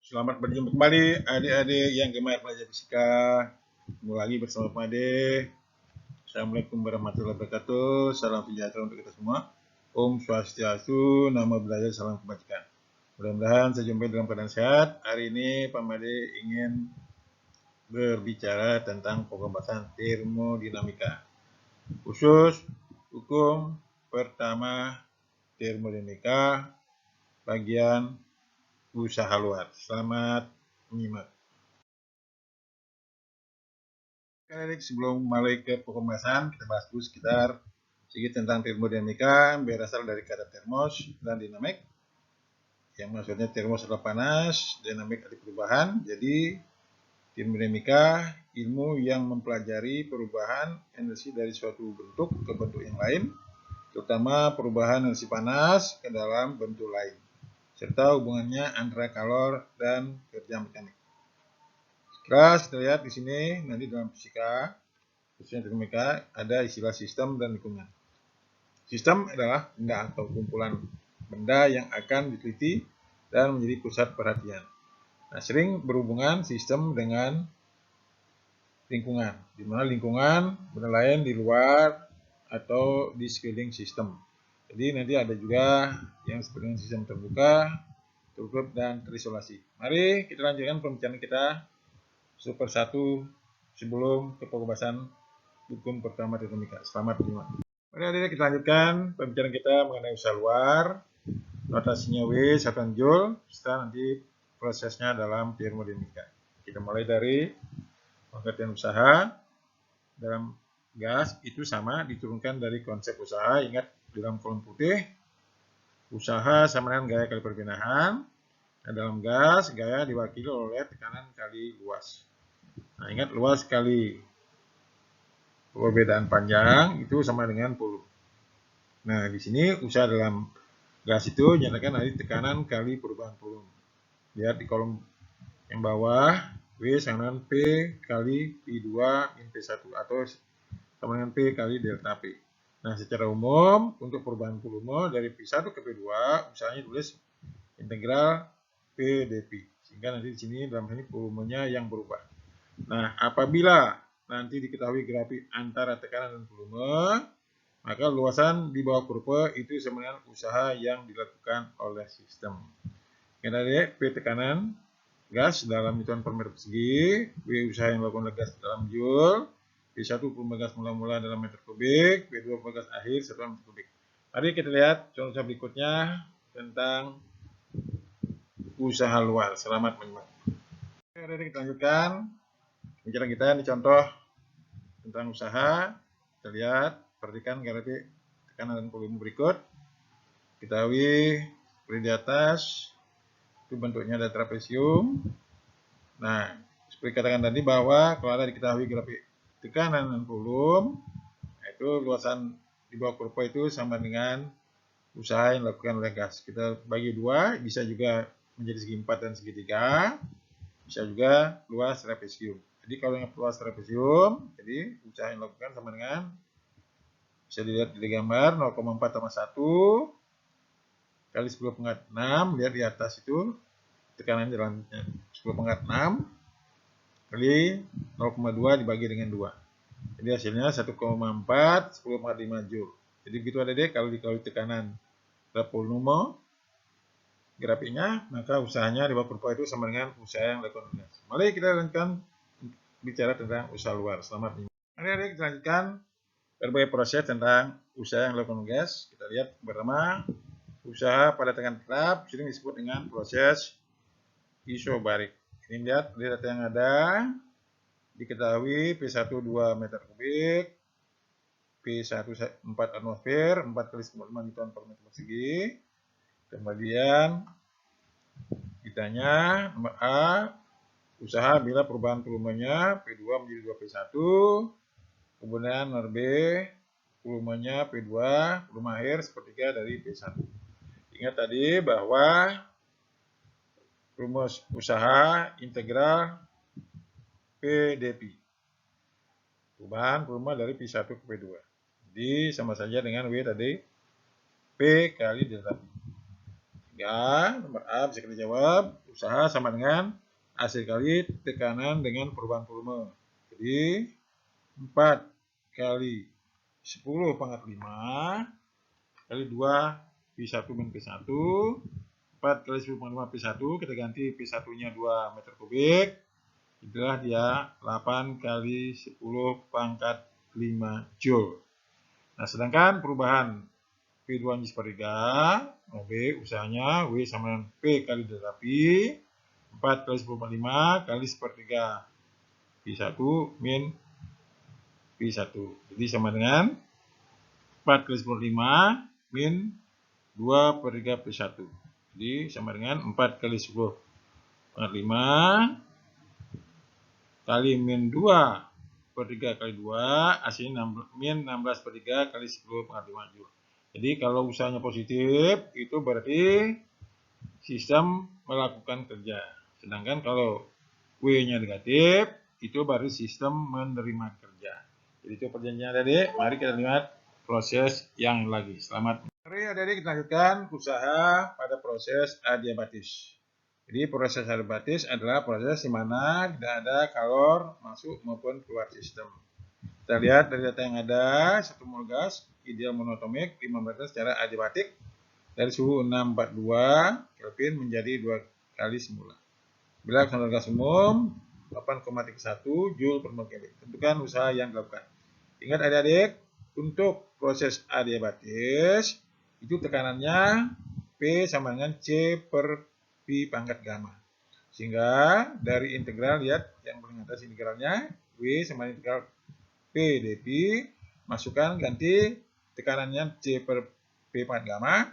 Selamat berjumpa kembali adik-adik yang gemar belajar fisika. Ketemu lagi bersama Pak Ade. Assalamualaikum warahmatullahi wabarakatuh. Salam sejahtera untuk kita semua. Om Swastiastu, Namo Buddhaya, salam kebajikan. Mudah-mudahan saya jumpa dalam keadaan sehat. Hari ini Pak Made ingin berbicara tentang pembahasan termodinamika. Khusus hukum pertama termodinamika bagian usaha luar. Selamat menyimak. Oke, sebelum mulai ke pembahasan, kita bahas dulu sekitar sedikit tentang termodinamika, berasal dari kata termos dan dinamik. Yang maksudnya termos adalah panas, dinamik adalah perubahan. Jadi termodinamika ilmu yang mempelajari perubahan energi dari suatu bentuk ke bentuk yang lain, terutama perubahan energi panas ke dalam bentuk lain, serta hubungannya antara kalor dan kerja mekanik. Terus kita lihat di sini nanti dalam fisika, khususnya dinamika, ada istilah sistem dan lingkungan. Sistem adalah benda atau kumpulan benda yang akan diteliti dan menjadi pusat perhatian. Nah, sering berhubungan sistem dengan lingkungan, di mana lingkungan benda lain di luar atau di sekeliling sistem. Jadi nanti ada juga yang disebut dengan sistem terbuka, tertutup, dan terisolasi. Mari kita lanjutkan pembicaraan kita satu persatu sebelum ke pembahasan hukum pertama termodinamika. Selamat menyimak. Mari kita lanjutkan pembicaraan kita mengenai usaha luar. Notasinya W, satuan joule, serta nanti prosesnya dalam termodinamika. Kita mulai dari pengertian usaha. Dalam gas itu sama diturunkan dari konsep usaha. Ingat dalam kolom putih, usaha sama dengan gaya kali perpindahan. Nah, dalam gas, gaya diwakili oleh tekanan kali luas. Nah, ingat luas kali perbedaan panjang itu sama dengan volume. Nah, di sini usaha dalam gas itu nyatakan dari tekanan kali perubahan volume. Lihat di kolom yang bawah, W sama dengan P kali P2 min P1 atau sama dengan P kali delta P. Nah, secara umum untuk perubahan volume dari P1 ke P2, usahanya tulis integral P dP. Sehingga nanti di sini dalam ini volumenya yang berubah. Nah, apabila nanti diketahui grafik antara tekanan dan volume, maka luasan di bawah kurva itu sama dengan usaha yang dilakukan oleh sistem. Kita lihat P tekanan gas dalam hitungan per meter persegi, W usaha yang dilakukan oleh gas dalam joule, P1 volume gas mula-mula dalam meter kubik, P2 volume gas akhir satuan meter kubik. Mari kita lihat contoh berikutnya tentang usaha luar. Selamat menyimak. Oke, kita lanjutkan pembicaraan kita ini contoh tentang usaha. Kita lihat, perhatikan grafik tekanan dan volume berikut. Ketahui seperti di atas itu bentuknya ada trapesium. Nah, seperti katakan tadi bahwa kalau ada diketahui grafik tekanan dan volume, itu luasan di bawah kurva itu sama dengan usaha yang dilakukan oleh gas. Kita bagi dua, bisa juga menjadi segi 4 dan segi 3, bisa juga luas trapesium. Jadi kalau yang luas trapesium, jadi usaha yang dilakukan sama dengan, bisa dilihat di gambar 0,4 tambah 1 kali 10 pangkat 6, lihat di atas itu tekanan jalannya 10 pangkat 6 kali 0,2 dibagi dengan 2. Jadi hasilnya 1,4 10 pangkat 5 joule. Jadi begitu ada deh kalau dikali tekanan berapa volume grafiknya, maka usahanya di bawah kurva itu sama dengan usaha yang dilakukan gas. Mari kita lanjutkan bicara tentang usaha luar. Selamat menyimak. Mari kita lanjutkan berbagai proses tentang usaha yang dilakukan gas. Kita lihat pertama, usaha pada tekanan tetap sering disebut dengan proses isobarik. Ini lihat data yang ada, diketahui P1 2 meter kubik, P1 4 atmosfer, 4 kali 95 Newton per meter persegi. Kemudian ditanya nomor A, usaha bila perubahan volumenya P2 menjadi 2P1. Kemudian nomor B, volumenya P2, volume akhir sepertiga dari P1. Ingat tadi bahwa rumus usaha integral P dP. Perubahan volume dari P1 ke P2. Jadi sama saja dengan W tadi, P kali delta P. Ya, nomor A bisa kita jawab. Usaha sama dengan hasil kali tekanan dengan perubahan volume. Jadi 4 kali 10 pangkat 5 kali 2 P1 min P1. 4 kali 10 pangkat 5 P1, kita ganti P1 nya 2 meter kubik. Itulah dia 8 kali 10 pangkat 5 Joule. Nah, sedangkan perubahan P2 nya sepertiga, B usahanya W sama dengan P kali delta P, 4 kali 10 pangkat 5 kali sepertiga P1 min P1. Jadi sama dengan 4 kali 10 5 min 2 per 3 P1. Jadi sama dengan 4 kali 10 pangkat 5 kali min 2 per 3 kali 2, hasilnya min 16 per 3 kali 10 pangkat 5 Joule. Jadi kalau usahanya positif, itu berarti sistem melakukan kerja. Sedangkan kalau W-nya negatif, itu baru sistem menerima kerja. Jadi itu perjanjian adik. Mari kita lihat proses yang lagi. Selamat. Mari adik kita lanjutkan usaha pada proses adiabatis. Jadi proses adiabatis adalah proses di mana tidak ada kalor masuk maupun keluar sistem. Kita lihat dari data yang ada, satu mol gas ideal monoatomik 15 secara adiabatik dari suhu 642 Kelvin menjadi 2 kali semula. Bila standar gas umum 8,31 Joule per mol Kelvin. Tentukan usaha yang dilakukan. Ingat adik-adik, untuk proses adiabatis itu tekanannya P sama dengan C per Pi pangkat gamma. Sehingga dari integral, lihat yang paling atas integralnya, W sama integral P dP, masukkan ganti tekanannya C per P pangkat gamma,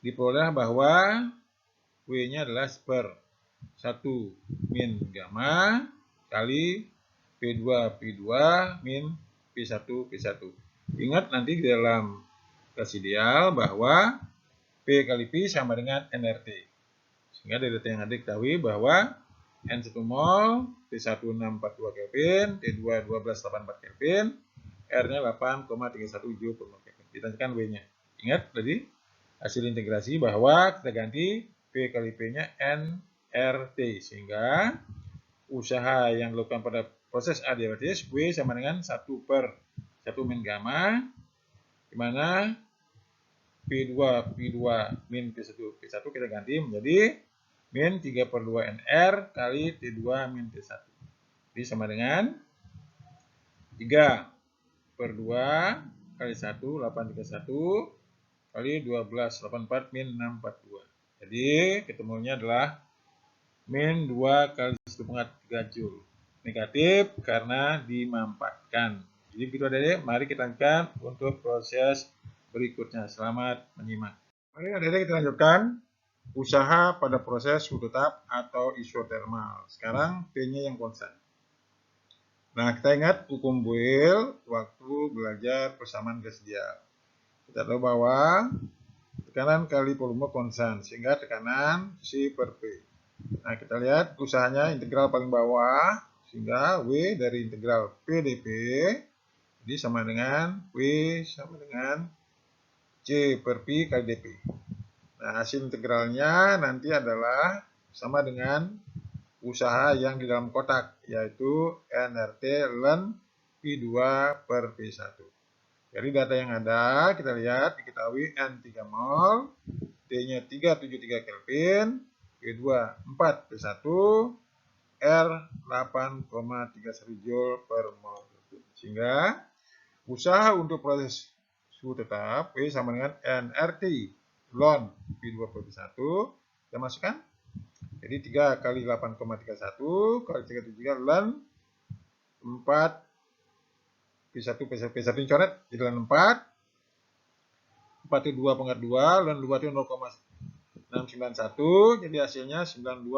diperoleh bahwa W-nya adalah per 1 min gamma kali P2 P2 min P1 P1. Ingat nanti di dalam gas ideal bahwa P kali P sama dengan nRT. Sehingga dari data yang adik ketahui bahwa N1 mol P1 642 Kelvin, T2 1284 Kelvin, R-nya 8,31 Joule per mol Kelvin. Ditanyakan W-nya. Ingat tadi hasil integrasi bahwa kita ganti P kali P-nya nRT, sehingga usaha yang dilakukan pada proses adiabatis W sama dengan 1 per 1 min gamma, di mana P2 min P1 kita ganti menjadi min 3 per 2 NR kali T2 min T1. Jadi sama dengan 3 per 2 kali 1, 831 kali 1284 min 642. Jadi ketemunya adalah min 2 kali 1/3 Joule. Negatif karena dimanfaatkan. Jadi begitu adik-adik, mari kita lanjutkan untuk proses berikutnya. Selamat menyimak. Mari adik-adik kita lanjutkan usaha pada proses suhu tetap atau isotermal. Sekarang P-nya yang konstan. Nah, kita ingat hukum Boyle waktu belajar persamaan gas ideal. Kita tahu bahwa tekanan kali volume konstan, sehingga tekanan C per P. Nah, kita lihat usahanya integral paling bawah, sehingga W dari integral P dP, jadi sama dengan W sama dengan C per Pi kali dP. Nah, hasil integralnya nanti adalah sama dengan usaha yang di dalam kotak, yaitu nRT ln Pi2 per P1. Dari data yang ada, kita lihat diketahui N 3 mol, T-nya 373 Kelvin, P2 4 P1, R 8,31 Joule per mol. Sehingga usaha untuk proses suhu tetap W sama dengan nRT ln P2 per P1, kita masukkan. Jadi 3 kali 8,31 kali 373 ln 4 P1 ini coret, jadi ln 4 itu 2 pangkat 2, ln 2 itu 0,691, jadi hasilnya 92,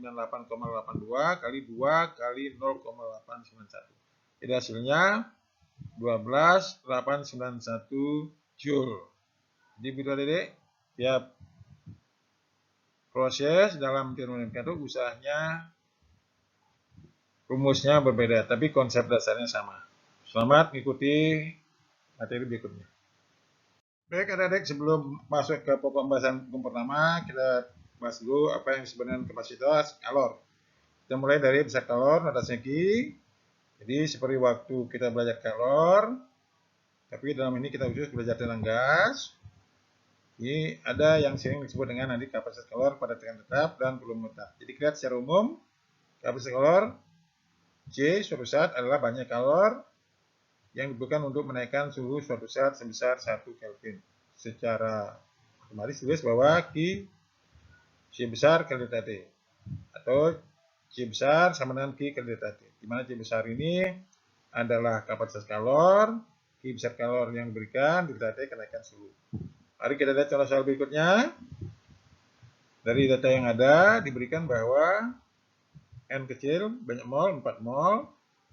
98,82 kali 2 kali 0,891. Jadi hasilnya 12,891 Joule. Jadi begitu adik-adik, tiap proses dalam termodinamika itu usahanya, rumusnya berbeda, tapi konsep dasarnya sama. Selamat mengikuti materi berikutnya. Baik adik-adik, sebelum masuk ke pokok pembahasan hukum pertama, kita bahas dulu apa yang sebenarnya kapasitas kalor. Kita mulai dari besar kalor, notasinya Ki. Jadi seperti waktu kita belajar kalor, tapi dalam ini kita khusus belajar tentang gas. Ini ada yang sering disebut dengan nanti kapasitas kalor pada tekanan tetap dan volume tetap. Jadi kita lihat secara umum, kapasitas kalor C suatu saat adalah banyak kalor yang dibutuhkan untuk menaikkan suhu suatu saat sebesar 1 Kelvin. Secara otomatis tulis bahwa Q C besar kali delta T atau C besar sama dengan Q kali delta T. Di mana C besar ini adalah kapasitas kalor, Q besar kalor yang diberikan, delta T kenaikan suhu. Mari kita lihat contoh soal berikutnya. Dari data yang ada diberikan bahwa N kecil banyak mol, 4 mol,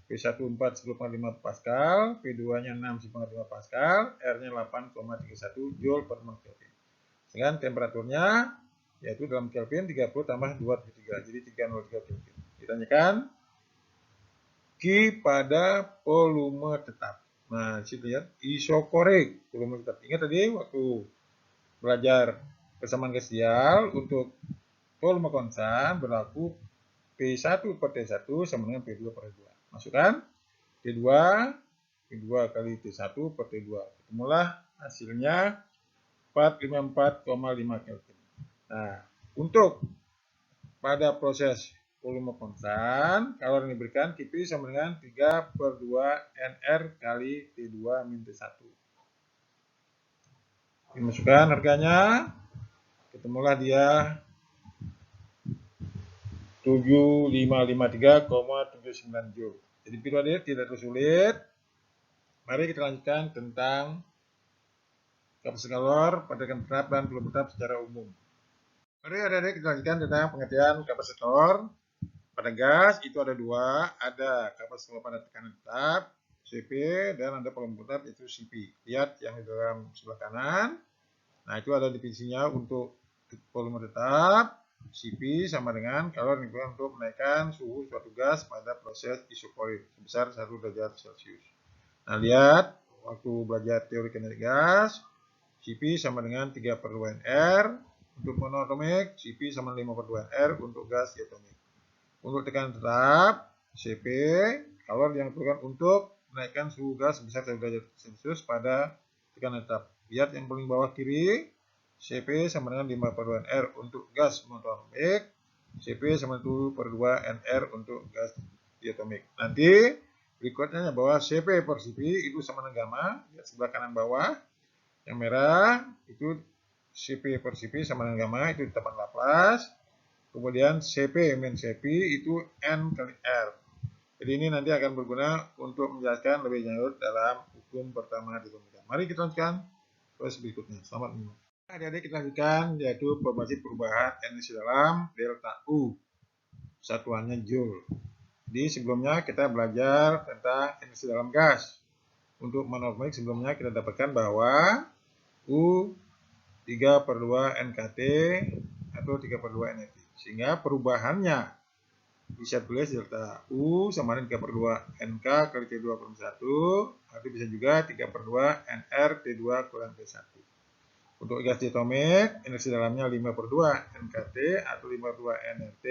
P1 4 10,5 Pascal, P2 nya 6 10,5 Pascal, R nya 8,31 Joule per mol Kelvin. Dengan temperaturnya yaitu dalam Kelvin 30 tambah 2,3, jadi 303 Kelvin. Ditanyakan Q pada volume tetap. Nah, situ lihat isokorik volume tetap. Ingat tadi waktu belajar persamaan gas ideal untuk volume konstan berlaku P1 per T1 sama dengan P2 per T2. Masukkan T2 kali T1 per T2. Ketemulah hasilnya 454,5 Kelvin. Nah, untuk pada proses volume konstan, kalor yang diberikan Qp sama dengan 3 per 2 NR kali T2 min T1. Dimasukkan harganya, ketemulah dia 7553,79 Joule. Jadi periode tidak terlalu sulit. Mari kita lanjutkan tentang kapasitas kalor pada tekanan tetap dan volume tetap secara umum. Mari adik-adik kita lanjutkan tentang pengertian kapasitas kalor pada gas. Itu ada dua, ada kapasitas kalor pada tekanan tetap Cp dan ada volume tetap itu Cp. Lihat yang di dalam sebelah kanan. Nah, itu ada definisinya untuk volume tetap. Cp sama dengan kalor yang digunakan untuk menaikkan suhu suatu gas pada proses isokorik sebesar 1 derajat Celcius. Nah, lihat waktu belajar teori kinetik gas, Cp sama dengan 3 per 2 NR. Untuk monoatomik, Cp sama 5 per 2 NR untuk gas diatomik. Untuk tekanan tetap, Cp, kalor yang diperlukan untuk menaikkan suhu gas sebesar 1 derajat Celcius pada tekanan tetap. Lihat yang paling bawah kiri, Cp sama dengan 5 per 2 NR untuk gas monoatomik, Cp sama 1 per 2 NR untuk gas diatomik. Nanti berikutnya bahwa Cp per Cp itu sama dengan gamma. Lihat sebelah kanan bawah, yang merah itu Cp per Cp sama dengan gamma, itu ditetapkan Laplace. Kemudian Cp min Cp itu N kali R. Jadi ini nanti akan berguna untuk menjelaskan lebih lanjut dalam hukum pertama di komputer. Mari kita lanjutkan proses berikutnya. Selamat menonton. Adik-adik kita lanjutkan yaitu informasi perubahan energi dalam delta U. Satuannya Joule. Jadi sebelumnya kita belajar tentang energi dalam gas. Untuk monoatomik sebelumnya kita dapatkan bahwa U 3 per 2 NKT atau 3 per 2 NRT. Sehingga perubahannya bisa tulis delta U sama dengan 3 per 2 NK kali T2 per 1. Atau bisa juga 3 per 2 NR T2 kurang T1. Untuk gas diatomik, energi dalamnya 5 per 2 NKT atau 5 per 2 NRT.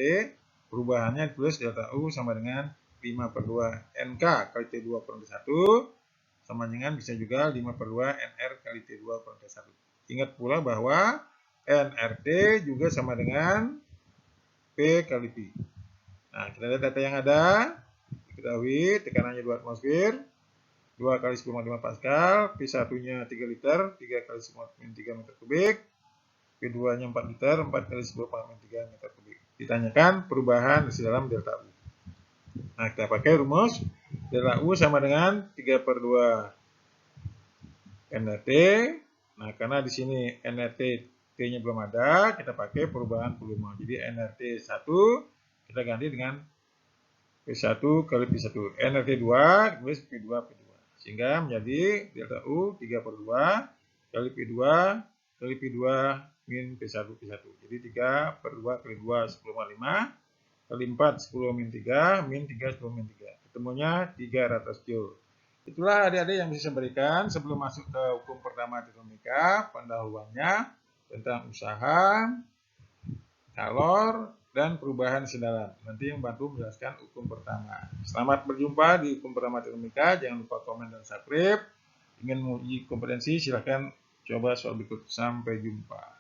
Perubahannya ditulis delta U sama dengan 5 per 2 NK kali T2 per 1. Sama dengan bisa juga 5 per 2 NR kali T2 per 1. Ingat pula bahwa NRT juga sama dengan P kali P. Nah, kita lihat data yang ada. Diketahui tekanannya 2 atmosfer. 2 kali 10,5 Pascal, P1-nya 3 liter, 3 kali 10,3 meter kubik, P2-nya 4 liter, 4 kali 10,3 meter kubik. Ditanyakan perubahan di dalam delta U. Nah, kita pakai rumus delta U sama dengan 3 per 2 NRT. Nah, karena di sini NRT T-nya belum ada, kita pakai perubahan volume. Jadi NRT 1 kita ganti dengan P1 kali P1. NRT 2 tulis P2 P2. Sehingga menjadi delta U 3 per 2 kali P2 kali P2 min P1 P1. Jadi 3 per 2 kali 2 10,5 kali 4 10 min 3 min 3 10 min 3. Ketemunya 300 Joule. Itulah adik-adik yang bisa saya berikan sebelum masuk ke hukum pertama termodinamika, pendahuluannya tentang usaha, kalor, dan perubahan sedaran. Nanti yang bantu menjelaskan hukum pertama. Selamat berjumpa di hukum pertama termodinamika. Jangan lupa komen dan subscribe. Ingin menguji kompetensi silahkan coba soal berikut. Sampai jumpa.